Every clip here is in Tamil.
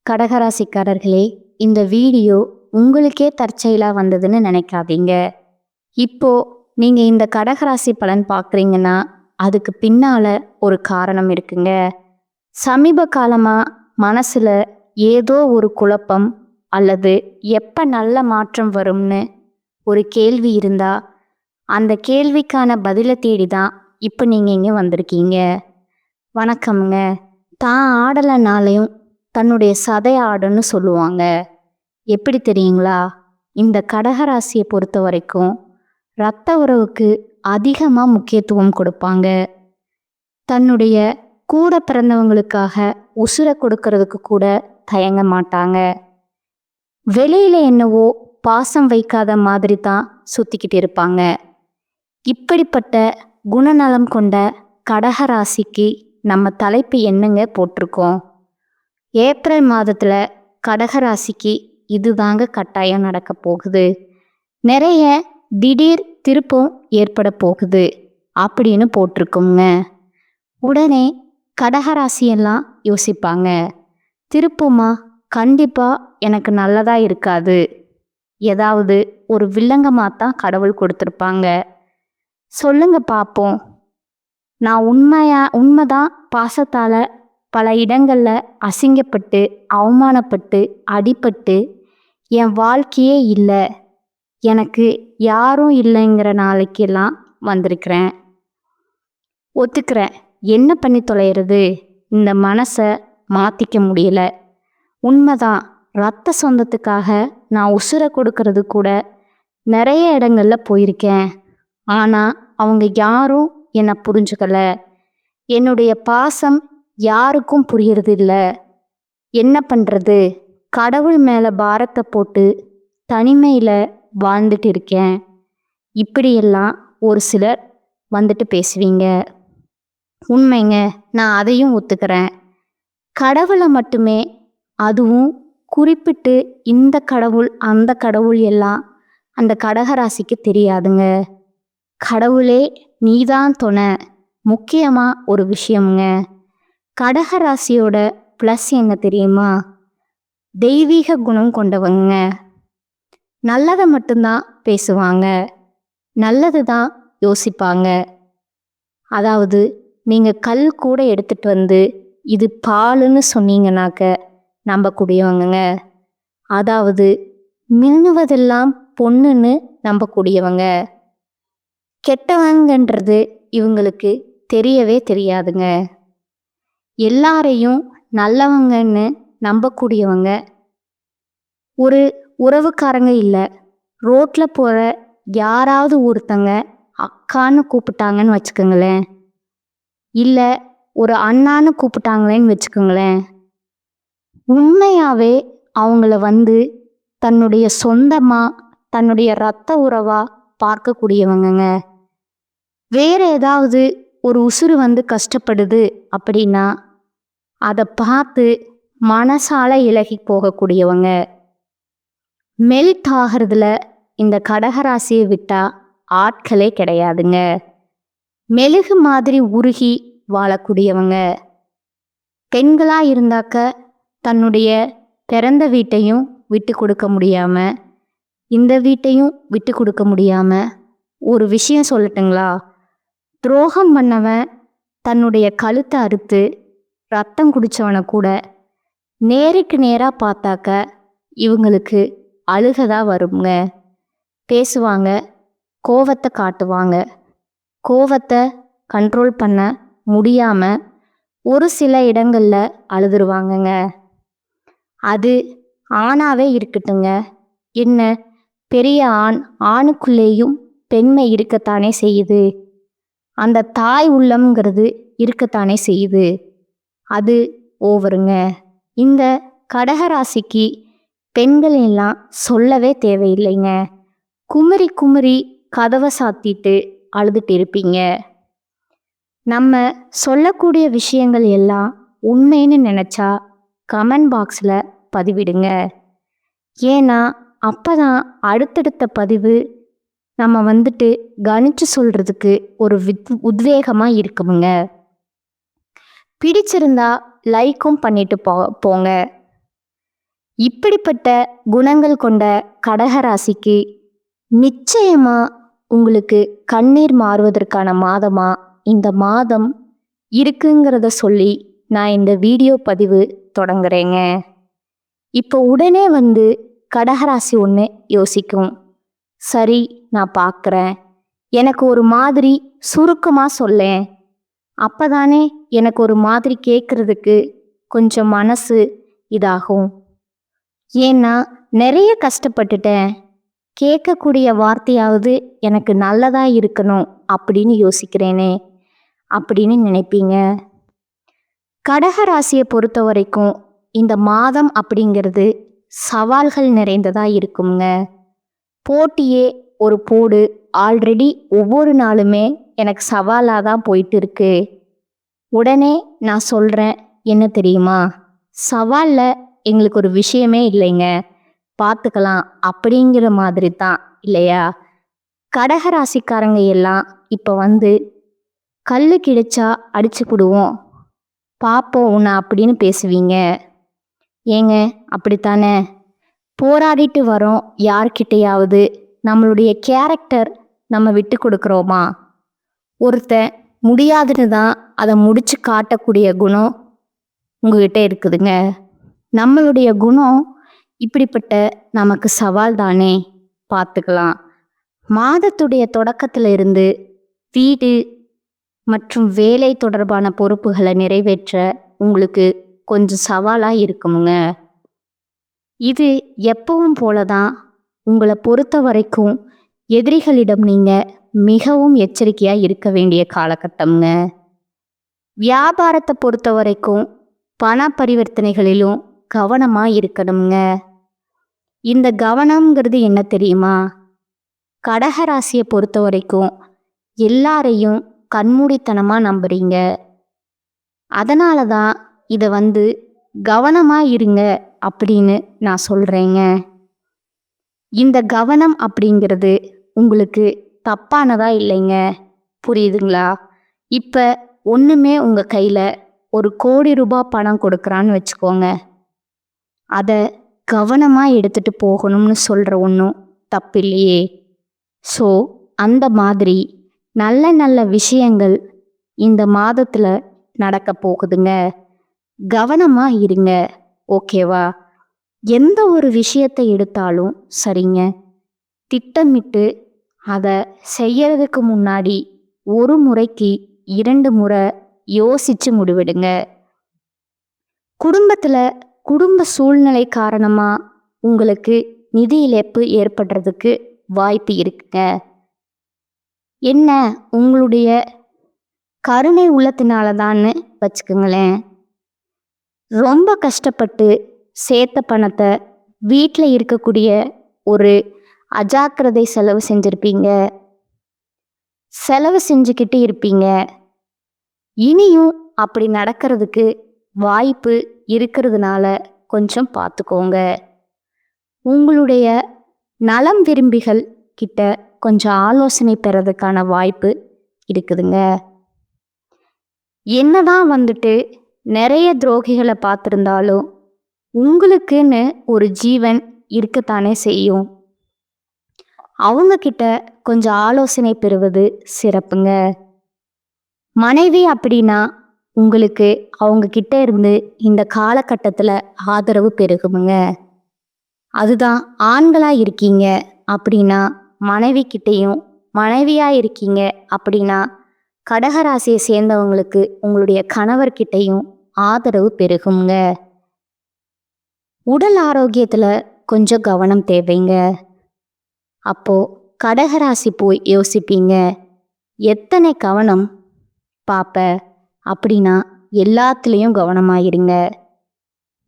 கடகராசிக்காரர்களே, இந்த வீடியோ உங்களுக்கே தற்செயலாக வந்ததுன்னு நினைக்காதீங்க. இப்போ நீங்க இந்த கடகராசி பலன் பார்க்குறீங்கன்னா அதுக்கு பின்னால ஒரு காரணம் இருக்குங்க. சமீப காலமா மனசுல ஏதோ ஒரு குழப்பம் அல்லது எப்ப நல்ல மாற்றம் வரும்னு ஒரு கேள்வி இருந்தா அந்த கேள்விக்கான பதிலை தேடி தான் இப்போ நீங்க இங்க வந்திருக்கீங்க. வணக்கம்ங்க. தான் ஆடலைனாலையும் தன்னுடைய சதை ஆடுன்னு சொல்லுவாங்க. எப்படி தெரியுங்களா? இந்த கடகராசியை பொறுத்த வரைக்கும் இரத்த உறவுக்கு அதிகமாக முக்கியத்துவம் கொடுப்பாங்க. தன்னுடைய கூட பிறந்தவங்களுக்காக உசுரை கொடுக்கறதுக்கு கூட தயங்க மாட்டாங்க. வெளியில என்னவோ பாசம் வைக்காத மாதிரி தான் சுத்திக்கிட்டு இருப்பாங்க. இப்படிப்பட்ட குணநலம் கொண்ட கடகராசிக்கு நம்ம தலைப்பு என்னங்க போட்டிருக்கோம்? ஏப்ரல் மாதத்துல கடகராசிக்கு இதுதாங்க கட்டாயம் நடக்க போகுது. நிறைய திடீர் திருப்பம் ஏற்பட போகுது அப்படின்னு போட்டிருக்கோங்க. உடனே கடகராசியெல்லாம் யோசிப்பாங்க, திருப்பமா கண்டிப்பா எனக்கு நல்லதா இருக்காது, ஏதாவது ஒரு வில்லங்கமாத்தான் கடவுள் கொடுத்துருப்பாங்க. சொல்லுங்க பார்ப்போம். நான் உண்மைதான் பாசத்தால பல இடங்கள்ல அசிங்கப்பட்டு அவமானப்பட்டு அடிபட்டு என் வாழ்க்கையே இல்லை, எனக்கு யாரும் இல்லைங்கிற நாளைக்கெல்லாம் வந்திருக்கிறேன். ஒத்துக்கிறேன். என்ன பண்ணி தொலைகிறது? இந்த மனசை மாற்றிக்க முடியல. உண்மைதான், ரத்த சொந்தத்துக்காக நான் உசுரை கொடுக்கறது கூட நிறைய இடங்கள்ல போயிருக்கேன். ஆனால் அவங்க யாரும் என்னை புரிஞ்சுக்கல. என்னுடைய பாசம் யாருக்கும் புரியறது இல்லை. என்ன பண்ணுறது? கடவுள் மேலே பாரத்தை போட்டு தனிமையில் வாழ்ந்துட்டு இருக்கேன். இப்படியெல்லாம் ஒரு சிலர் வந்துட்டு பேசுவீங்க. உண்மைங்க, நான் அதையும் ஒத்துக்கிறேன். கடவுளை மட்டுமே, அதுவும் குறிப்பிட்டு இந்த கடவுள் அந்த கடவுள் எல்லாம் அந்த கடகராசிக்கு தெரியாதுங்க. கடவுளே நீதான் துணை. முக்கியமாக ஒரு விஷயம்ங்க, கடகராசியோட ப்ளஸ் என்ன தெரியுமா? தெய்வீக குணம் கொண்டவங்க. நல்லதை மட்டும்தான் பேசுவாங்க, நல்லது தான் யோசிப்பாங்க. அதாவது நீங்கள் கல் கூட எடுத்துட்டு வந்து இது பாலுன்னு சொன்னீங்கன்னாக்க நம்பக்கூடியவங்க. அதாவது மின்னுவதெல்லாம் பொண்ணுன்னு நம்பக்கூடியவங்க. கெட்டவங்கன்றது இவங்களுக்கு தெரியவே தெரியாதுங்க. எல்லாரையும் நல்லவங்கன்னு நம்பக்கூடியவங்க. ஒரு உறவுக்காரங்க இல்லை, ரோட்டில் போகிற யாராவது ஒருத்தங்க அக்கான்னு கூப்பிட்டாங்கன்னு வச்சுக்கோங்களேன், இல்லை ஒரு அண்ணான்னு கூப்பிட்டாங்களேன்னு வச்சுக்கோங்களேன், உண்மையாகவே அவங்கள வந்து தன்னுடைய சொந்தமாக தன்னுடைய இரத்த உறவாக பார்க்கக்கூடியவங்கங்க. வேற ஏதாவது ஒரு உசுறு வந்து கஷ்டப்படுது அப்படின்னா அதை பார்த்து மனசால இலகி போகக்கூடியவங்க. மெல்ட் ஆகிறதுல இந்த கடகராசியை விட்டா ஆட்களே கிடையாதுங்க. மெழுகு மாதிரி உருகி வாழக்கூடியவங்க. பெண்களாக இருந்தாக்க தன்னுடைய பிறந்த வீட்டையும் விட்டு கொடுக்க முடியாமல், இந்த வீட்டையும் விட்டு கொடுக்க முடியாமல், ஒரு விஷயம் சொல்லட்டுங்களா? துரோகம் பண்ணவன் தன்னுடைய கழுத்தை அறுத்து ரத்தம் குடித்தவனை கூட நேருக்கு நேராக பார்த்தாக்க இவங்களுக்கு அழுகதா வருங்க. பேசுவாங்க, கோவத்தை காட்டுவாங்க. கோவத்தை கண்ட்ரோல் பண்ண முடியாமல் ஒரு சில இடங்களில் அழுதுருவாங்கங்க. அது ஆணாவே இருக்கட்டுங்க. என்ன பெரிய ஆணுக்குள்ளேயும் பெண்மை இருக்கத்தானே செய்யுது. அந்த தாய் உள்ளம்ங்கிறது இருக்கத்தானே செய்யுது. அது ஓவருங்க. இந்த கடகராசிக்கு பெண்கள் எல்லாம் சொல்லவே தேவையில்லைங்க. குமரி குமரி கதவை சாத்திட்டு அழுதுட்டு இருப்பீங்க. நம்ம சொல்லக்கூடிய விஷயங்கள் எல்லாம் உண்மைன்னு நினச்சா கமெண்ட் பாக்ஸில் பதிவிடுங்க. ஏன்னா அப்போதான் அடுத்தடுத்த பதிவு நம்ம வந்துட்டு கணிச்சு சொல்கிறதுக்கு ஒரு உத்வேகமாக இருக்குமுங்க. பிடிச்சிருந்தா லைக்கும் பண்ணிட்டு போங்க. இப்படிப்பட்ட குணங்கள் கொண்ட கடகராசிக்கு நிச்சயமா உங்களுக்கு கண்ணீர் மாறுவதற்கான மாதமா இந்த மாதம் இருக்குங்கிறத சொல்லி நான் இந்த வீடியோ பதிவு தொடங்குறேங்க. இப்போ உடனே வந்து கடகராசி ஒன்று யோசிக்கும், சரி நான் பார்க்குறேன், எனக்கு ஒரு மாதிரி சுருக்கமாக சொல்லேன், அப்பதானே எனக்கு ஒரு மாதிரி கேட்குறதுக்கு கொஞ்சம் மனசு இதாகும். ஏன்னா நிறைய கஷ்டப்பட்டுட்டேன், கேட்கக்கூடிய வார்த்தையாவது எனக்கு நல்லதா இருக்கணும் அப்படின்னு யோசிக்கிறேனே அப்படின்னு நினைப்பீங்க. கடகராசியை பொறுத்த வரைக்கும் இந்த மாதம் அப்படிங்கிறது சவால்கள் நிறைந்ததா இருக்குங்க. போட்டியே ஒரு போடு, ஆல்ரெடி ஒவ்வொரு நாளுமே எனக்கு சவாலாக தான் போயிட்டு இருக்கு. உடனே நான் சொல்கிறேன், என்ன தெரியுமா, சவாலில் எங்களுக்கு ஒரு விஷயமே இல்லைங்க, பார்த்துக்கலாம் அப்படிங்கிற மாதிரி தான் இல்லையா? கடகராசிக்காரங்க எல்லாம் இப்போ வந்து கல் கிடைச்சா அடிச்சு போடுவோம், பார்ப்போம் உன்னை அப்படின்னு பேசுவீங்க. ஏங்க அப்படித்தானே? போராடிட்டு வரோம், யார்கிட்டையாவது நம்மளுடைய கேரக்டர் நம்ம விட்டு கொடுக்குறோமா? ஒருத்தன் முடியாதுன்னு தான் அதை முடிச்சு காட்டக்கூடிய குணம் உங்ககிட்ட இருக்குதுங்க. நம்மளுடைய குணம் இப்படிப்பட்ட நமக்கு சவால் தானே, பார்த்துக்கலாம். மாதத்துடைய தொடக்கத்தில் இருந்து வீடு மற்றும் வேலை தொடர்பான பொறுப்புகளை நிறைவேற்ற உங்களுக்கு கொஞ்சம் சவாலாக இருக்குமுங்க. இது எப்பவும் போல தான். உங்களை பொறுத்த வரைக்கும் எதிரிகளிடம் நீங்கள் மிகவும் எச்சரிக்கையாக இருக்க வேண்டிய காலகட்டம்ங்க. வியாபாரத்தை பொறுத்த வரைக்கும் பண பரிவர்த்தனைகளிலும் கவனமாக இருக்கணுங்க. இந்த கவனம்ங்கிறது என்ன தெரியுமா? கடகராசியை பொறுத்த வரைக்கும் எல்லாரையும் கண்மூடித்தனமாக நம்புறீங்க. அதனால தான் இதை வந்து கவனமாக இருங்க அப்படின்னு நான் சொல்கிறேங்க. இந்த கவனம் அப்படிங்கிறது உங்களுக்கு தப்பானதா இல்லைங்க, புரியுதுங்களா? இப்போ ஒன்றுமே உங்கள் கையில் ஒரு கோடி ரூபாய் பணம் கொடுக்குறான்னு வச்சுக்கோங்க, அதை கவனமாக எடுத்துகிட்டு போகணும்னு சொல்கிற ஒன்றும் தப்பு இல்லையே. ஸோ அந்த மாதிரி நல்ல நல்ல விஷயங்கள் இந்த மாதத்தில் நடக்க போகுதுங்க. கவனமாக இருங்க, ஓகேவா? எந்த ஒரு விஷயத்தை எடுத்தாலும் சரிங்க, திட்டமிட்டு அதை செய்யறதுக்கு முன்னாடி ஒரு முறைக்கு 2 முறை யோசிச்சு முடிவெடுங்க. குடும்பத்தில் குடும்ப சூழ்நிலை காரணமாக உங்களுக்கு நிதி இழப்பு ஏற்படுறதுக்கு வாய்ப்பு இருக்குங்க. என்ன, உங்களுடைய கருணை உள்ளத்தினால தான்னு வச்சுக்கோங்களேன். ரொம்ப கஷ்டப்பட்டு சேர்த்த பணத்தை வீட்டில் இருக்கக்கூடிய ஒரு அஜாக்கிரதை செலவு செஞ்சுருப்பீங்க, செலவு செஞ்சுக்கிட்டு இருப்பீங்க. இனியும் அப்படி நடக்கிறதுக்கு வாய்ப்பு இருக்கிறதுனால கொஞ்சம் பார்த்துக்கோங்க. உங்களுடைய நலம் விரும்பிகள் கிட்ட கொஞ்சம் ஆலோசனை பெறதுக்கான வாய்ப்பு இருக்குதுங்க. என்னதான் வந்துட்டு நிறைய துரோகிகளை பார்த்துருந்தாலும் உங்களுக்குன்னு ஒரு ஜீவன் இருக்கத்தானே செய்யும். அவங்க கிட்ட கொஞ்சம் ஆலோசனை பெறுவது சிறப்புங்க. மனைவி அப்படின்னா உங்களுக்கு அவங்க கிட்ட இருந்து இந்த காலகட்டத்தில் ஆதரவு பெருகுமுங்க. அதுதான் ஆண்களாக இருக்கீங்க அப்படின்னா மனைவி கிட்டேயும், மனைவியாக இருக்கீங்க அப்படின்னா கடகராசியை சேர்ந்தவங்களுக்கு உங்களுடைய கணவர்கிட்டையும் ஆதரவு பெருகுங்க. உடல் ஆரோக்கியத்தில் கொஞ்சம் கவனம் தேவைங்க. அப்போது கடகராசி போய் யோசிப்பீங்க, எத்தனை கவனம் பாப்ப அப்படின்னா எல்லாத்துலேயும் கவனமாயிருங்க.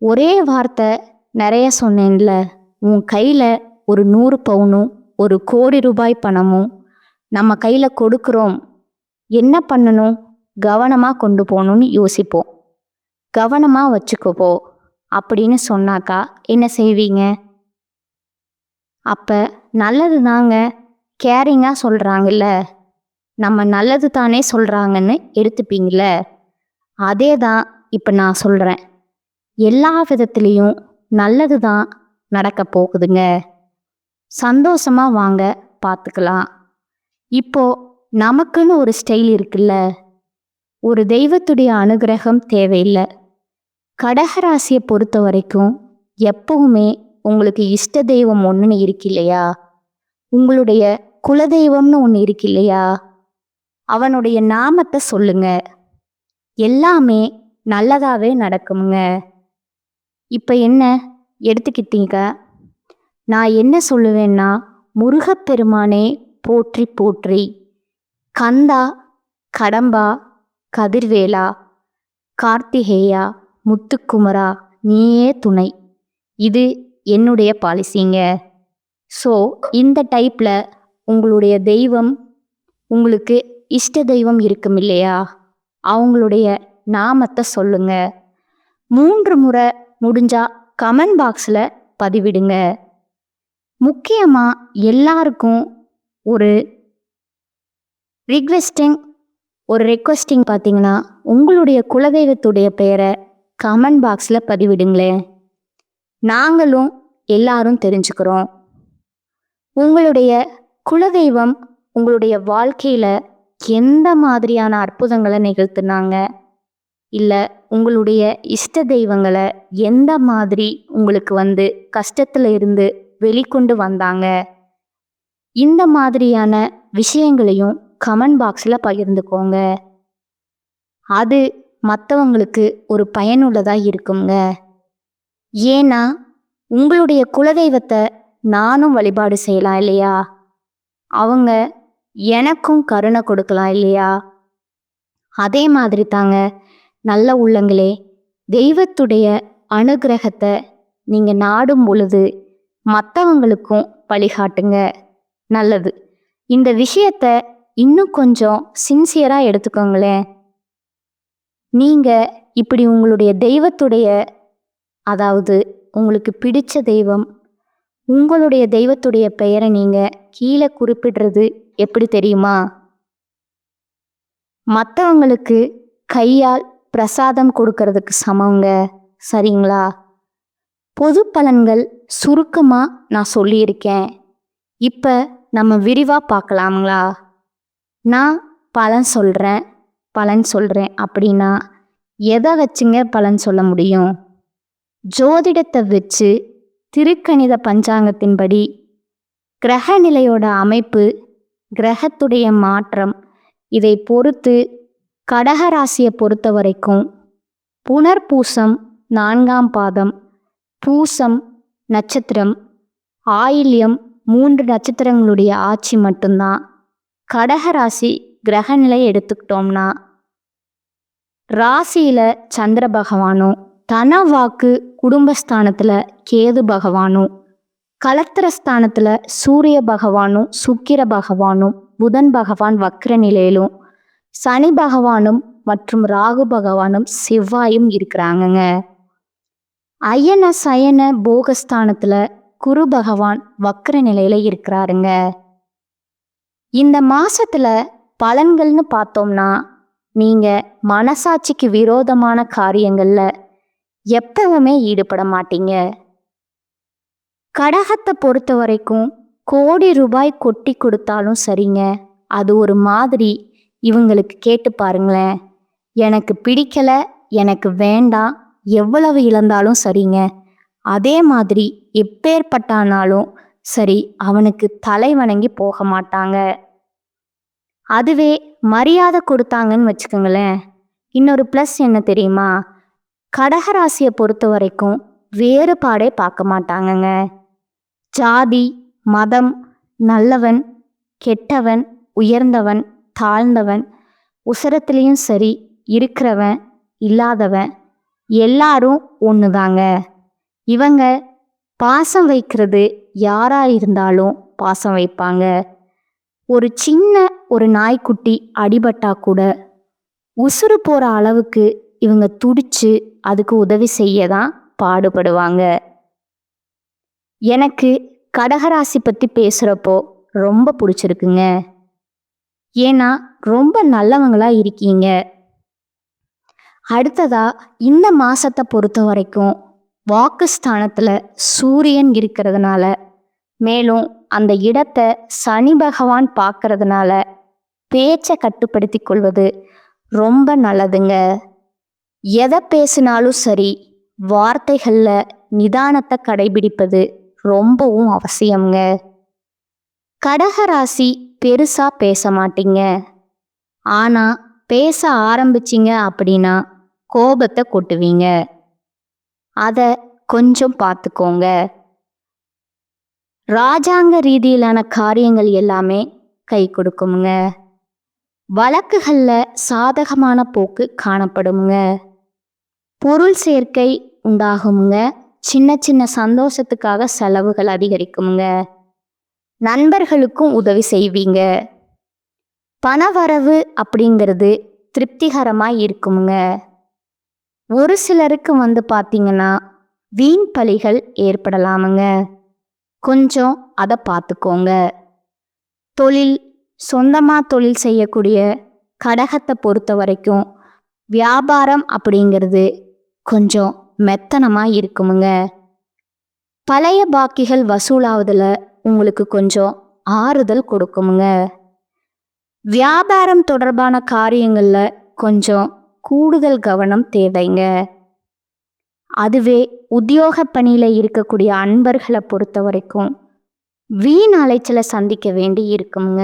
ஒரே வார்த்தை நிறைய சொன்னேன்ல, உன் கையில் ஒரு 100 பவுனும் ஒரு கோடி ரூபாய் பணமும் நம்ம கையில் கொடுக்குறோம், என்ன பண்ணணும், கவனமாக கொண்டு போகணும்னு யோசிப்போம். கவனமாக வச்சுக்கோ அப்படின்னு சொன்னாக்கா என்ன செய்வீங்க? அப்போ நல்லது தாங்க, கேரிங்காக சொல்கிறாங்கல்ல, நம்ம நல்லது தானே சொல்கிறாங்கன்னு எடுத்துப்பீங்கள. அதே தான் இப்போ நான் சொல்கிறேன். எல்லா விதத்துலேயும் நல்லது தான் நடக்க போகுதுங்க. சந்தோஷமா வாங்க, பார்த்துக்கலாம். இப்போ நமக்குன்னு ஒரு ஸ்டைல் இருக்குல்ல, ஒரு தெய்வத்துடைய அனுகிரகம் தேவையில்லை. கடகராசியை பொறுத்த வரைக்கும் எப்பவுமே உங்களுக்கு இஷ்ட தெய்வம் ஒன்றுன்னு இருக்கு இல்லையா, உங்களுடைய குலதெய்வம்னு ஒன்று இருக்கு இல்லையா, அவனுடைய நாமத்தை சொல்லுங்க. எல்லாமே நல்லதாவே நடக்குங்க. இப்போ என்ன எடுத்துக்கிட்டீங்க, நான் என்ன சொல்லுவேன்னா, முருகப்பெருமானே போற்றி போற்றி, கந்தா, கடம்பா, கதிர்வேலா, கார்த்திகேயா, முத்துக்குமரா, நீயே துணை. இது என்னுடைய பாலிசிங்க. ஸோ இந்த டைப்பில் உங்களுடைய தெய்வம், உங்களுக்கு இஷ்ட தெய்வம் இருக்கும் இல்லையா, அவங்களுடைய நாமத்தை சொல்லுங்க. 3 முறை முடிஞ்சா கமெண்ட் பாக்ஸில் பதிவிடுங்க. முக்கியமாக எல்லாருக்கும் ஒரு ரெக்வெஸ்டிங் பார்த்தீங்கன்னா, உங்களுடைய குலதெய்வத்துடைய பெயரை கமெண்ட் பாக்ஸில் பதிவிடுங்களேன். நாங்களும் எல்லாரும் தெரிஞ்சுக்கிறோம். உங்களுடைய குலதெய்வம் உங்களுடைய வாழ்க்கையில் எந்த மாதிரியான அற்புதங்களை நிகழ்த்தினாங்க, இல்லை உங்களுடைய இஷ்ட தெய்வங்களை எந்த மாதிரி உங்களுக்கு வந்து கஷ்டத்தில் இருந்து வெளிக்கொண்டு வந்தாங்க, இந்த மாதிரியான விஷயங்களையும் கமெண்ட் பாக்ஸில் பகிர்ந்துக்கோங்க. அது மற்றவங்களுக்கு ஒரு பயனுள்ளதாக இருக்குங்க. ஏன்னா உங்களுடைய குலதெய்வத்தை நானும் வழிபாடு செய்யலாம் இல்லையா, அவங்க எனக்கும் கருணை கொடுக்கலாம் இல்லையா. அதே மாதிரி தாங்க நல்ல உள்ளங்களே, தெய்வத்துடைய அனுகிரகத்தை நீங்கள் நாடும் பொழுது மற்றவங்களுக்கும் வழிகாட்டுங்க. நல்லது. இந்த விஷயத்தை இன்னும் கொஞ்சம் சின்சியராக எடுத்துக்கோங்களேன். நீங்கள் இப்படி உங்களுடைய தெய்வத்துடைய, அதாவது உங்களுக்கு பிடிச்ச தெய்வம், உங்களுடைய தெய்வத்துடைய பெயரை நீங்கள் கீழே குறிப்பிடுறது எப்படி தெரியுமா, மற்றவங்களுக்கு கையால் பிரசாதம் கொடுக்கறதுக்கு சமங்க. சரிங்களா? பொது பலன்கள் சுருக்கமாக நான் சொல்லியிருக்கேன். இப்போ நம்ம விரிவாக பார்க்கலாங்களா? நான் பலன் சொல்கிறேன் அப்படின்னா எதை வச்சுங்க பலன் சொல்ல முடியும்? ஜோதிடத்தை வச்சு, திருக்கணித பஞ்சாங்கத்தின்படி, கிரக நிலையோட அமைப்பு, கிரகத்துடைய மாற்றம், இதை பொறுத்து கடகராசியை பொறுத்த வரைக்கும் புனர்பூசம் 4ஆம் பாதம், பூசம் நட்சத்திரம், ஆயில்யம் 3 நட்சத்திரங்களுடைய ஆட்சி மட்டும்தான். கடகராசி கிரகநிலை எடுத்துக்கிட்டோம்னா, ராசியில் சந்திர பகவானும், தனவாக்கு குடும்பஸ்தானத்தில் கேது பகவானும், கலத்திரஸ்தானத்தில் சூரிய பகவானும், சுக்கிர பகவானும், புதன் பகவான் வக்ர நிலையிலும், சனி பகவானும் மற்றும் ராகு பகவானும் செவ்வாயும் இருக்கிறாங்கங்க. அயன சயன போகஸ்தானத்தில் குரு பகவான் வக்ர நிலையில் இருக்கிறாருங்க. இந்த மாசத்துல பலன்கள்னு பார்த்தோம்னா, நீங்கள் மனசாட்சிக்கு விரோதமான காரியங்களில் எப்பவுமே ஈடுபட மாட்டீங்க. கடகத்தை பொறுத்த வரைக்கும் கோடி ரூபாய் கொட்டி கொடுத்தாலும் சரிங்க, அது ஒரு மாதிரி இவங்களுக்கு கேட்டு பாருங்களேன். எனக்கு பிடிக்கலை, எனக்கு வேண்டாம், எவ்வளவு இழந்தாலும் சரிங்க, அதே மாதிரி எப்பேற்பட்டானாலும் சரி அவனுக்கு தலை வணங்கி போக மாட்டாங்க. அதுவே மரியாதை கொடுத்தாங்கன்னு வச்சுக்கோங்களேன், இன்னொரு ப்ளஸ் என்ன தெரியுமா, கடகராசியை பொறுத்த வரைக்கும் வேறுபாடே பார்க்க மாட்டாங்கங்க. ஜாதி, மதம், நல்லவன், கெட்டவன், உயர்ந்தவன், தாழ்ந்தவன், உசரத்துலேயும் சரி, இருக்கிறவன், இல்லாதவன், எல்லாரும் ஒன்று தாங்க. இவங்க பாசம் வைக்கிறது யாராக இருந்தாலும் பாசம் வைப்பாங்க. ஒரு சின்ன ஒரு நாய்க்குட்டி அடிபட்டா கூட உசுறு போகிற அளவுக்கு இவங்க துடிச்சு அதுக்கு உதவி செய்ய தான் பாடுபடுவாங்க. எனக்கு கடகராசி பற்றி பேசுகிறப்போ ரொம்ப பிடிச்சிருக்குங்க. ஏன்னா ரொம்ப நல்லவங்களா இருக்கீங்க. அடுத்ததா இந்த மாசத்தை பொறுத்த வரைக்கும் வாக்குஸ்தானத்தில் சூரியன் இருக்கிறதுனால, மேலும் அந்த இடத்தை சனி பகவான் பார்க்கறதுனால பேச்சை கட்டுப்படுத்தி கொள்வது ரொம்ப நல்லதுங்க. எதை பேசினாலும் சரி, வார்த்தைகளில் நிதானத்தை கடைபிடிப்பது ரொம்பவும் அவசியம்ங்க. கடகராசி பெருசா பேச மாட்டீங்க. ஆனா பேச ஆரம்பிச்சிங்க அப்படின்னா கோபத்தை கொட்டுவீங்க. அதை கொஞ்சம் பார்த்துக்கோங்க. ராஜாங்க ரீதியிலான காரியங்கள் எல்லாமே கை கொடுக்குங்க. வழக்குகளில் சாதகமான போக்கு காணப்படுங்க. பொருள் சேர்க்கை உண்டாகுங்க. சின்ன சின்ன சந்தோஷத்துக்காக செலவுகள் அதிகரிக்குங்க. நண்பர்களுக்கும் உதவி செய்வீங்க. பணவரவு அப்படிங்கிறது திருப்திகரமாக இருக்குங்க. ஒரு சிலருக்கு பார்த்தீங்கன்னா வீண் பழிகள் ஏற்படலாமுங்க. கொஞ்சம் அதை பார்த்துக்கோங்க. தொழில், சொந்தமாக தொழில் செய்யக்கூடிய கடகத்தை பொறுத்த வரைக்கும் வியாபாரம் அப்படிங்கிறது கொஞ்சம் மெத்தனமாக இருக்குமுங்க. பழைய பாக்கிகள் வசூலாவதில் உங்களுக்கு கொஞ்சம் ஆறுதல் கொடுக்குமுங்க. வியாபாரம் தொடர்பான காரியங்களில் கொஞ்சம் கூடுதல் கவனம் தேவைங்க. அதுவே உத்தியோக பணியில் இருக்கக்கூடிய அன்பர்களை பொறுத்த வரைக்கும் வீண் அலைச்சலை சந்திக்க வேண்டி இருக்குங்க.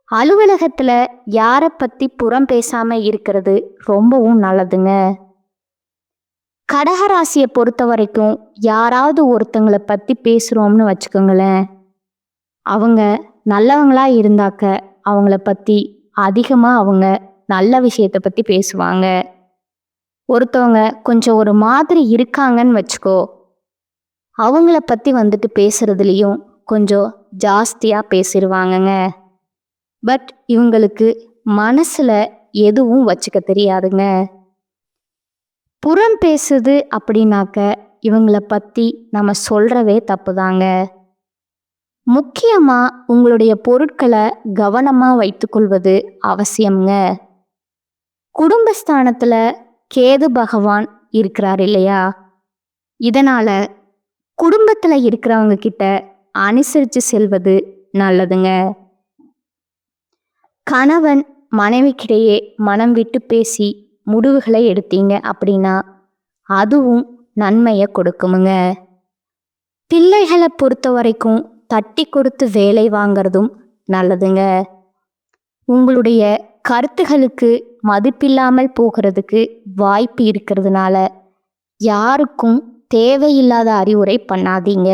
அலுவலகத்தில் யாரை பற்றி புறம் பேசாமல் இருக்கிறது ரொம்பவும் நல்லதுங்க. கடகராசியை பொறுத்த வரைக்கும் யாராவது ஒருத்தங்களை பற்றி பேசுகிறோம்னு வச்சுக்கோங்களேன், அவங்க நல்லவங்களா இருந்தாக்க அவங்கள பற்றி அதிகமாக அவங்க நல்ல விஷயத்தை பற்றி பேசுவாங்க. ஒருத்தவங்க கொஞ்சம் ஒரு மாதிரி இருக்காங்கன்னு வச்சுக்கோ, அவங்கள பற்றி பேசுறதுலேயும் கொஞ்சம் ஜாஸ்தியாக பேசிடுவாங்கங்க. பட் இவங்களுக்கு மனசில் எதுவும் வச்சுக்க தெரியாதுங்க. புறம் பேசுது அப்படின்னாக்க இவங்களை பற்றி நம்ம சொல்கிறதே தப்பு தாங்க. முக்கியமாக உங்களுடைய பொருட்களை கவனமாக வைத்துக்கொள்வது அவசியம்ங்க. குடும்பஸ்தானத்தில் கேது பகவான் இருக்கிறார் இல்லையா, இதனால் குடும்பத்தில் இருக்கிறவங்க கிட்ட அனுசரித்து செல்வது நல்லதுங்க. கணவன் மனைவிக்கிடையே மனம் விட்டு பேசி முடிவுகளை எடுத்தீங்க அப்படின்னா அதுவும் நன்மையை கொடுக்குமுங்க. பிள்ளைகளை பொறுத்த வரைக்கும் தட்டி கொடுத்து வேலை வாங்கிறதும் நல்லதுங்க. உங்களுடைய கருத்துகளுக்கு மதிப்பில்லாமல் போகிறதுக்கு வாய்ப்பு இருக்கிறதுனால யாருக்கும் தேவையில்லாத அறிவுரை பண்ணாதீங்க.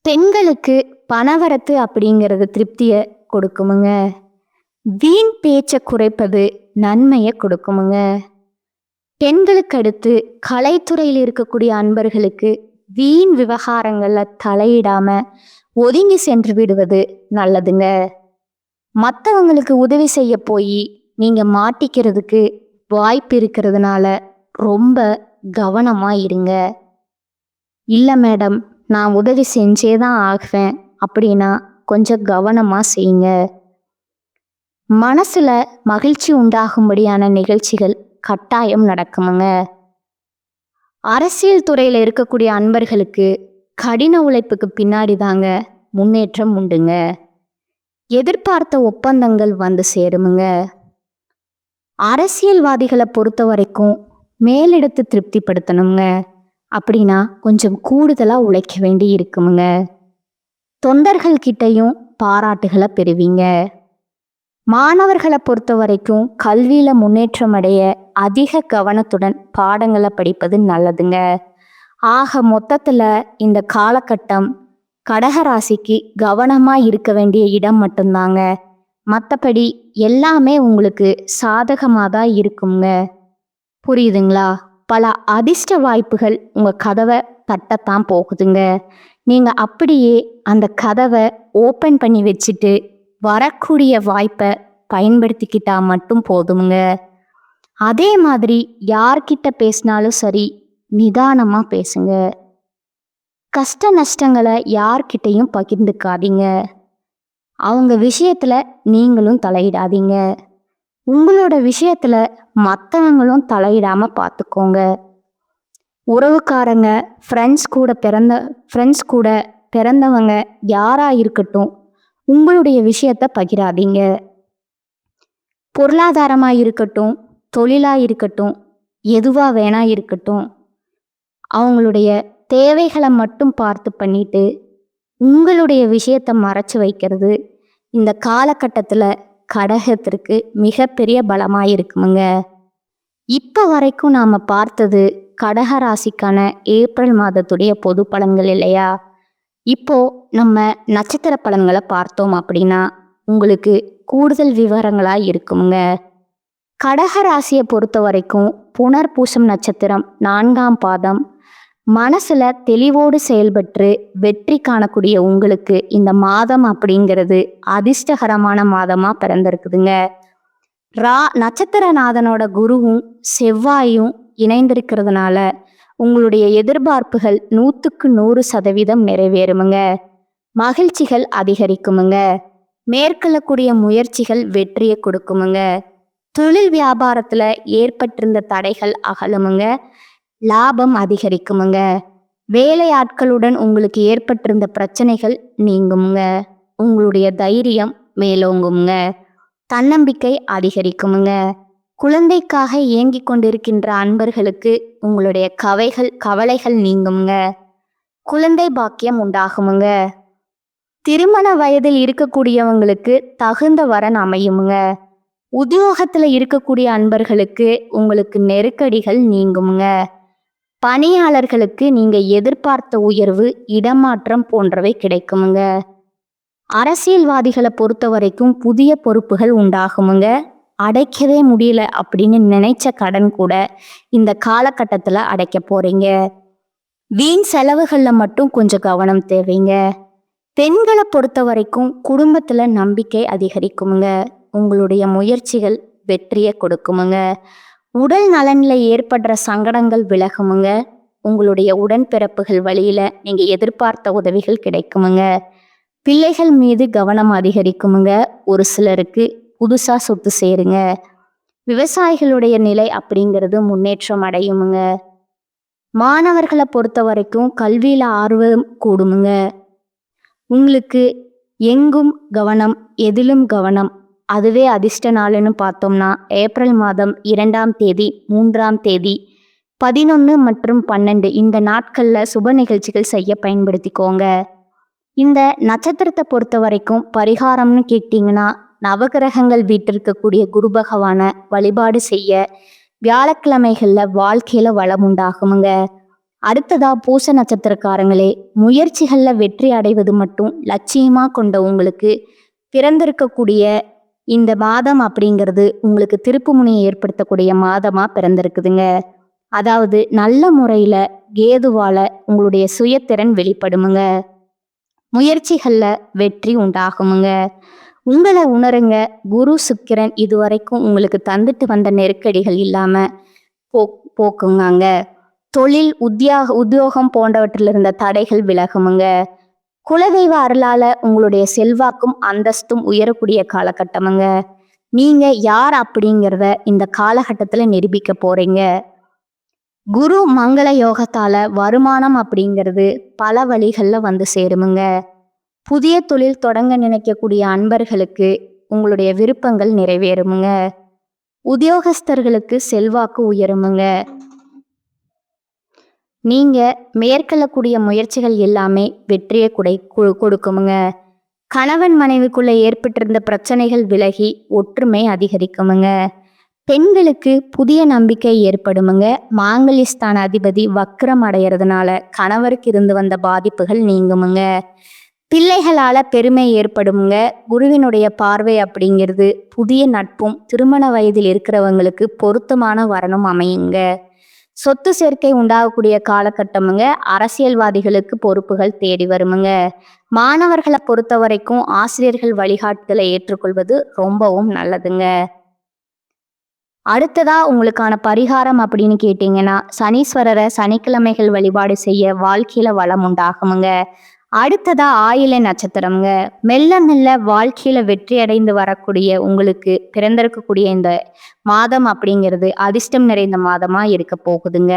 பெண்களுக்கு பணவரத்து அப்படிங்கிறது திருப்தியை கொடுக்குமுங்க. வீண் பேச்சை குறைப்பது நன்மையை கொடுக்குமுங்க. பெண்களுக்கு அடுத்து கலைத்துறையில் இருக்கக்கூடிய அன்பர்களுக்கு வீண் விவகாரங்களில் தலையிடாம ஒதுங்கி சென்று விடுவது நல்லதுங்க. மற்றவங்களுக்கு உதவி செய்ய போய் நீங்கள் மாட்டிக்கிறதுக்கு வாய்ப்பு இருக்கிறதுனால ரொம்ப கவனமாக இருங்க. இல்லை மேடம், நான் உதவி செஞ்சே தான் ஆகுவேன் அப்படின்னா கொஞ்சம் கவனமாக செய்யுங்க. மனசில் மகிழ்ச்சி உண்டாகும்படியான நிகழ்ச்சிகள் கட்டாயம் நடக்குமுங்க. அரசியல் துறையில் இருக்கக்கூடிய அன்பர்களுக்கு கடின உழைப்புக்கு பின்னாடி தாங்க முன்னேற்றம் உண்டுங்க. எதிர்பார்த்த ஒப்பந்தங்கள் வந்து சேருமுங்க. அரசியல்வாதிகளை பொறுத்த வரைக்கும் மேலிடத்து திருப்திப்படுத்தணுங்க அப்படின்னா கொஞ்சம் கூடுதலாக உழைக்க வேண்டி இருக்குமுங்க. தொண்டர்கள் கிட்டையும் பாராட்டுகளை பெறுவீங்க. மாணவர்களை பொறுத்த வரைக்கும் கல்வியில் முன்னேற்றம் அடைய அதிக கவனத்துடன் பாடங்களை படிப்பது நல்லதுங்க. ஆக மொத்தத்தில் இந்த காலகட்டம் கடகராசிக்கு கவனமாக இருக்க வேண்டிய இடம் மட்டும்தாங்க. மற்றபடி எல்லாமே உங்களுக்கு சாதகமாக தான் இருக்குங்க. புரியுதுங்களா? பல அதிர்ஷ்ட வாய்ப்புகள் உங்கள் கதவை தட்டத்தான் போகுதுங்க. நீங்கள் அப்படியே அந்த கதவை ஓப்பன் பண்ணி வச்சுட்டு வரக்கூடிய வாய்ப்பை பயன்படுத்திக்கிட்டா மட்டும் போதுங்க. அதே மாதிரி யார்கிட்ட பேசினாலும் சரி, நிதானமாக பேசுங்க. கஷ்ட நஷ்டங்களை யார்கிட்டையும் பகிர்ந்துக்காதீங்க. அவங்க விஷயத்தில் நீங்களும் தலையிடாதீங்க. உங்களோட விஷயத்தில் மற்றவங்களும் தலையிடாமல் பார்த்துக்கோங்க. உறவுக்காரங்க, ஃப்ரெண்ட்ஸ் கூட பிறந்தவங்க யாரா இருக்கட்டும், உங்களுடைய விஷயத்த பகிராதீங்க. பொருளாதாரமா இருக்கட்டும், தொழிலா இருக்கட்டும், எதுவா வேணா இருக்கட்டும், அவங்களுடைய தேவைகளை மட்டும் பார்த்து பண்ணிட்டு உங்களுடைய விஷயத்த மறைச்சு வைக்கிறது இந்த காலகட்டத்தில் கடகத்திற்கு மிகப்பெரிய பலமாக இருக்குமுங்க. இப்போ வரைக்கும் நாம் பார்த்தது கடக ராசிக்கான ஏப்ரல் மாதத்துடைய பொது பலன்கள் இல்லையா? இப்போ நம்ம நட்சத்திர பலன்களை பார்த்தோம் அப்படின்னா உங்களுக்கு கூடுதல் விவரங்களாக இருக்குமுங்க. கடக ராசியை பொறுத்த வரைக்கும் புனர்பூசம் நட்சத்திரம் 4ஆம் பாதம், மனசுல தெளிவோடு செயல்பட்டு வெற்றி காணக்கூடிய உங்களுக்கு இந்த மாதம் அப்படிங்கிறது அதிர்ஷ்டகரமான மாதமா பிறந்திருக்குதுங்க. நட்சத்திரநாதனோட குருவும் செவ்வாயும் இணைந்திருக்கிறதுனால உங்களுடைய எதிர்பார்ப்புகள் 100% நிறைவேறுமுங்க. மகிழ்ச்சிகள் அதிகரிக்குமுங்க. மேற்கொள்ளக்கூடிய முயற்சிகள் வெற்றியை கொடுக்குமுங்க. தொழில் வியாபாரத்துல ஏற்பட்டிருந்த தடைகள் அகலுமுங்க. லாபம் அதிகரிக்குமுங்க. வேலையாட்களுடன் உங்களுக்கு ஏற்பட்டிருந்த பிரச்சனைகள் நீங்குமுங்க. உங்களுடைய தைரியம் மேலோங்குமுங்க. தன்னம்பிக்கை அதிகரிக்குமுங்க. குழந்தைக்காக ஏங்கிக் கொண்டிருக்கின்ற அன்பர்களுக்கு உங்களுடைய கவலைகள் நீங்குமுங்க. குழந்தை பாக்கியம் உண்டாகுமுங்க. திருமண வயதில் இருக்கக்கூடியவங்களுக்கு தகுந்த வரன் அமையுமுங்க. உத்தியோகத்தில் இருக்கக்கூடிய அன்பர்களுக்கு உங்களுக்கு நெருக்கடிகள் நீங்குமுங்க. பணியாளர்களுக்கு நீங்க எதிர்பார்த்த உயர்வு, இடமாற்றம் போன்றவை கிடைக்குமுங்க. அரசியல்வாதிகளை பொறுத்த வரைக்கும் புதிய பொறுப்புகள் உண்டாகுமுங்க. அடைக்கவே முடியல அப்படின்னு நினைச்ச கடன் கூட இந்த காலகட்டத்தில் அடைக்க போறீங்க. வீண் செலவுகள்ல மட்டும் கொஞ்சம் கவனம் தேவைங்க. பெண்களை பொறுத்த வரைக்கும் குடும்பத்துல நம்பிக்கை அதிகரிக்குமுங்க. உங்களுடைய முயற்சிகள் வெற்றியை கொடுக்குமுங்க. உடல் நலன்ல ஏற்படுற சங்கடங்கள் விலகுமுங்க. உங்களுடைய உடன்பிறப்புகள் வழியில நீங்க எதிர்பார்த்த உதவிகள் கிடைக்குமுங்க. பிள்ளைகள் மீது கவனம் அதிகரிக்குமுங்க. ஒரு சிலருக்கு புதுசா சொத்து சேருங்க. விவசாயிகளுடைய நிலை அப்படிங்கிறது முன்னேற்றம் அடையுமுங்க. மாணவர்களை பொறுத்த வரைக்கும் கல்வியில ஆர்வம் கூடுமுங்க. உங்களுக்கு எங்கும் கவனம், எதிலும் கவனம். அதுவே அதிர்ஷ்ட நாளுன்னு பார்த்தோம்னா ஏப்ரல் மாதம் 2ஆம் தேதி, 3ஆம் தேதி, 11 மற்றும் 12 இந்த நாட்களில் சுப நிகழ்ச்சிகள் செய்ய பயன்படுத்திக்கோங்க. இந்த நட்சத்திரத்தை பொறுத்த வரைக்கும் பரிகாரம்னு கேட்டிங்கன்னா நவகிரகங்கள் வீட்டிற்கக்கூடிய குரு பகவானை வழிபாடு செய்ய வியாழக்கிழமைகளில் வாழ்க்கையில் வளம் உண்டாகுமுங்க. அடுத்ததா பூச நட்சத்திரக்காரங்களே, முயற்சிகளில் வெற்றி அடைவது மட்டும் லட்சியமாக கொண்ட உங்களுக்கு பிறந்திருக்கக்கூடிய இந்த மாதம் அப்படிங்கிறது உங்களுக்கு திருப்பு முனையை ஏற்படுத்தக்கூடிய மாதமாக பிறந்திருக்குதுங்க. அதாவது நல்ல முறையில் கேதுவால உங்களுடைய சுயத்திறன் வெளிப்படுமுங்க. முயற்சிகளில் வெற்றி உண்டாகுமுங்க. உங்களை உணருங்க. குரு சுக்கிரன் இதுவரைக்கும் உங்களுக்கு தந்துட்டு வந்த நெருக்கடிகள் இல்லாமல் போக்குங்க. தொழில், உத்தியோகம் போன்றவற்றில் இருந்த தடைகள் விலகுமுங்க. குலதெய்வ அருளால உங்களுடைய செல்வாக்கும் அந்தஸ்தும் உயரக்கூடிய காலகட்டமுங்க. நீங்க யார் அப்படிங்கிறத இந்த காலகட்டத்தில் நிரூபிக்க போறீங்க. குரு மங்கள யோகத்தால வருமானம் அப்படிங்கிறது பல வழிகளில் வந்து சேருமுங்க. புதிய தொழில் தொடங்க நினைக்கக்கூடிய அன்பர்களுக்கு உங்களுடைய விருப்பங்கள் நிறைவேறுமுங்க. உத்தியோகஸ்தர்களுக்கு செல்வாக்கு உயருமுங்க. நீங்க மேற்கொள்ளக்கூடிய முயற்சிகள் எல்லாமே வெற்றியை கொடுக்குமுங்க. கணவன் மனைவிக்குள்ள ஏற்பட்டிருந்த பிரச்சனைகள் விலகி ஒற்றுமை அதிகரிக்குமுங்க. பெண்களுக்கு புதிய நம்பிக்கை ஏற்படுமுங்க. மாங்கல்யஸ்தான அதிபதி வக்ரம் அடைகிறதுனால கணவருக்கு இருந்து வந்த பாதிப்புகள் நீங்குமுங்க. பிள்ளைகளால பெருமை ஏற்படுமுங்க. குருவினுடைய பார்வை அப்படிங்கிறது புதிய நட்பும் திருமண வயதில் இருக்கிறவங்களுக்கு பொருத்தமான வரணும் அமையுங்க. சொத்து சேர்க்கை உண்டாகக்கூடிய காலகட்டமுங்க. அரசியல்வாதிகளுக்கு பொறுப்புகள் தேடி வருமுங்க. மாணவர்களை பொறுத்த வரைக்கும் ஆசிரியர்கள் வழிகாட்டுதலை ஏற்றுக்கொள்வது ரொம்பவும் நல்லதுங்க. அடுத்ததா உங்களுக்கான பரிகாரம் அப்படின்னு கேட்டீங்கன்னா சனீஸ்வரரை சனிக்கிழமைகள் வழிபாடு செய்ய வாழ்க்கையில வளம் உண்டாகுமுங்க. அடுத்ததா ஆயிலை நட்சத்திரம்ங்க. மெல்ல மெல்ல வாழ்க்கையில வெற்றி அடைந்து வரக்கூடிய உங்களுக்கு பிறந்திருக்கக்கூடிய இந்த மாதம் அப்படிங்கிறது அதிர்ஷ்டம் நிறைந்த மாதமா இருக்க போகுதுங்க.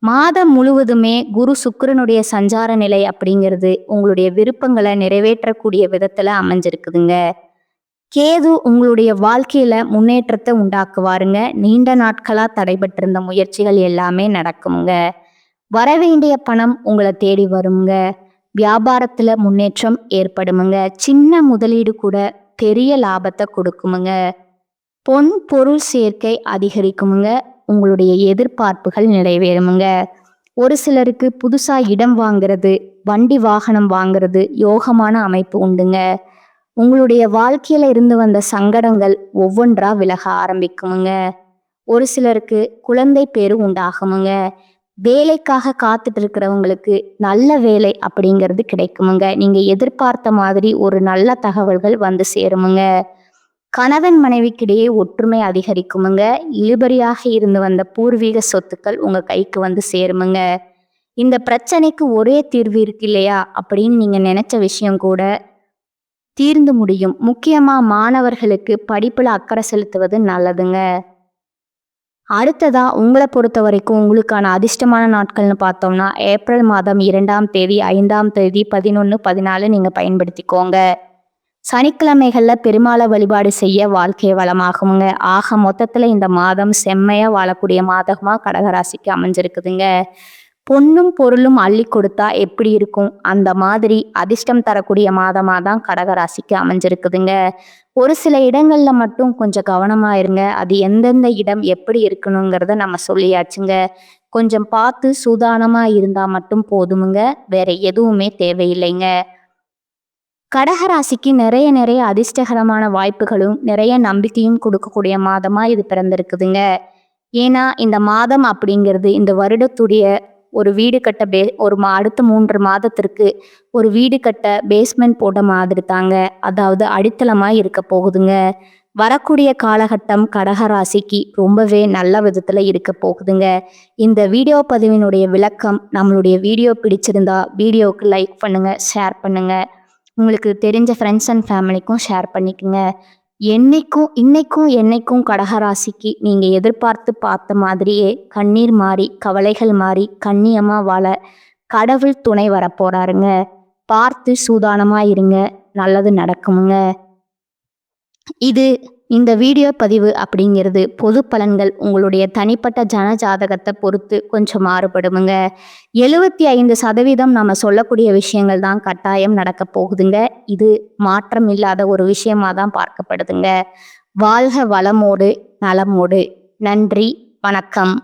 மாதம் முழுவதுமே குரு சுக்கிரனுடைய சஞ்சார நிலை அப்படிங்கிறது உங்களுடைய விருப்பங்களை நிறைவேற்றக்கூடிய விதத்துல அமைஞ்சிருக்குதுங்க. கேது உங்களுடைய வாழ்க்கையில முன்னேற்றத்தை உண்டாக்குவாருங்க. நீண்ட நாட்களா தடைபட்டிருந்த முயற்சிகள் எல்லாமே நடக்குங்க. வரவேண்டிய பணம் உங்களை தேடி வருங்க. வியாபாரத்துல முன்னேற்றம் ஏற்படுமுங்க. சின்ன முதலீடு கூட பெரிய லாபத்தை கொடுக்குமுங்க. பொன் பொருள் சேர்க்கை அதிகரிக்குமுங்க. உங்களுடைய எதிர்பார்ப்புகள் நிறைவேறுமுங்க. ஒரு சிலருக்கு புதுசா இடம் வாங்குறது, வண்டி வாகனம் வாங்குறது யோகமான அமைப்பு உண்டுங்க. உங்களுடைய வாழ்க்கையில இருந்து வந்த சங்கடங்கள் ஒவ்வொன்றா விலக ஆரம்பிக்குமுங்க. ஒரு சிலருக்கு குழந்தை பேரு உண்டாகுமுங்க. வேலைக்காக காத்துட்டு இருக்கிறவங்களுக்கு நல்ல வேலை அப்படிங்கிறது கிடைக்குமுங்க. நீங்க எதிர்பார்த்த மாதிரி ஒரு நல்ல தகவல்கள் வந்து சேருமுங்க. கணவன் மனைவிக்கிடையே ஒற்றுமை அதிகரிக்குமுங்க. இழுபறியாக இருந்து வந்த பூர்வீக சொத்துக்கள் உங்க கைக்கு வந்து சேருமுங்க. இந்த பிரச்சனைக்கு ஒரே தீர்வு இருக்கு இல்லையா அப்படின்னு நீங்க நினைச்ச விஷயம் கூட தீர்ந்து முடியும். முக்கியமா மாணவர்களுக்கு படிப்புல அக்கறை செலுத்துவது நல்லதுங்க. அடுத்ததா உங்களை பொறுத்த வரைக்கும் உங்களுக்கான அதிர்ஷ்டமான நாட்கள்னு பார்த்தோம்னா ஏப்ரல் மாதம் 2ஆம் தேதி, 5ஆம் தேதி, 11, 14 நீங்க பயன்படுத்திக்கோங்க. சனிக்கிழமைகள்ல பெருமாளை வழிபாடு செய்ய வாழ்க்கையை வளமாகுங்க. ஆக மொத்தத்துல இந்த மாதம் செம்மையா வாழக்கூடிய மாதமா கடகராசிக்கு அமைஞ்சிருக்குதுங்க. பொன்னும் பொருளும் அள்ளி கொடுத்தா எப்படி இருக்கும், அந்த மாதிரி அதிர்ஷ்டம் தரக்கூடிய மாதமாக தான் கடகராசிக்கு அமைஞ்சிருக்குதுங்க. ஒரு சில இடங்கள்ல மட்டும் கொஞ்சம் கவனமா இருங்க. அது எந்தெந்த இடம் எப்படி இருக்கணுங்கிறத நம்ம சொல்லியாச்சுங்க. கொஞ்சம் பார்த்து சூதானமா இருந்தா மட்டும் போதுமுங்க. வேற எதுவுமே தேவையில்லைங்க. கடகராசிக்கு நிறைய அதிர்ஷ்டகரமான வாய்ப்புகளும் நிறைய நம்பிக்கையும் கொடுக்கக்கூடிய மாதமா இது பிறந்திருக்குதுங்க. ஏன்னா இந்த மாதம் அப்படிங்கிறது இந்த வருடத்துடைய ஒரு வீடு கட்ட அடுத்த 3 மாதத்திற்கு ஒரு வீடு கட்ட பேஸ்மெண்ட் போட்ட மாதிரி தாங்க. அதாவது அடித்தளமா இருக்க போகுதுங்க. வரக்கூடிய காலகட்டம் கடகராசிக்கு ரொம்பவே நல்ல விதத்துல இருக்க போகுதுங்க. இந்த வீடியோ பதிவினுடைய விளக்கம் நம்மளுடைய வீடியோ பிடிச்சிருந்தா வீடியோவுக்கு லைக் பண்ணுங்க, ஷேர் பண்ணுங்க. உங்களுக்கு தெரிஞ்ச ஃப்ரெண்ட்ஸ் அண்ட் ஃபேமிலிக்கும் ஷேர் பண்ணிக்கோங்க. என்னைக்கும் கடகராசிக்கு நீங்கள் எதிர்பார்த்து பார்த்த மாதிரியே கண்ணீர் மாறி கவலைகள் மாறி கண்ணியமாக வாழ கடவுள் துணை வரப்போறாருங்க. பார்த்து சூதானமாக இருங்க, நல்லது நடக்குமுங்க. இந்த வீடியோ பதிவு அப்படிங்கிறது பொது பலன்கள் உங்களுடைய தனிப்பட்ட ஜன ஜாதகத்தை பொறுத்து கொஞ்சம் மாறுபடுமுங்க. 75% நம்ம சொல்லக்கூடிய விஷயங்கள் தான் கட்டாயம் நடக்க போகுதுங்க. இது மாற்றம் இல்லாத ஒரு விஷயமா தான் பார்க்கப்படுதுங்க. வாழ்க வளமோடு நலமோடு. நன்றி, வணக்கம்.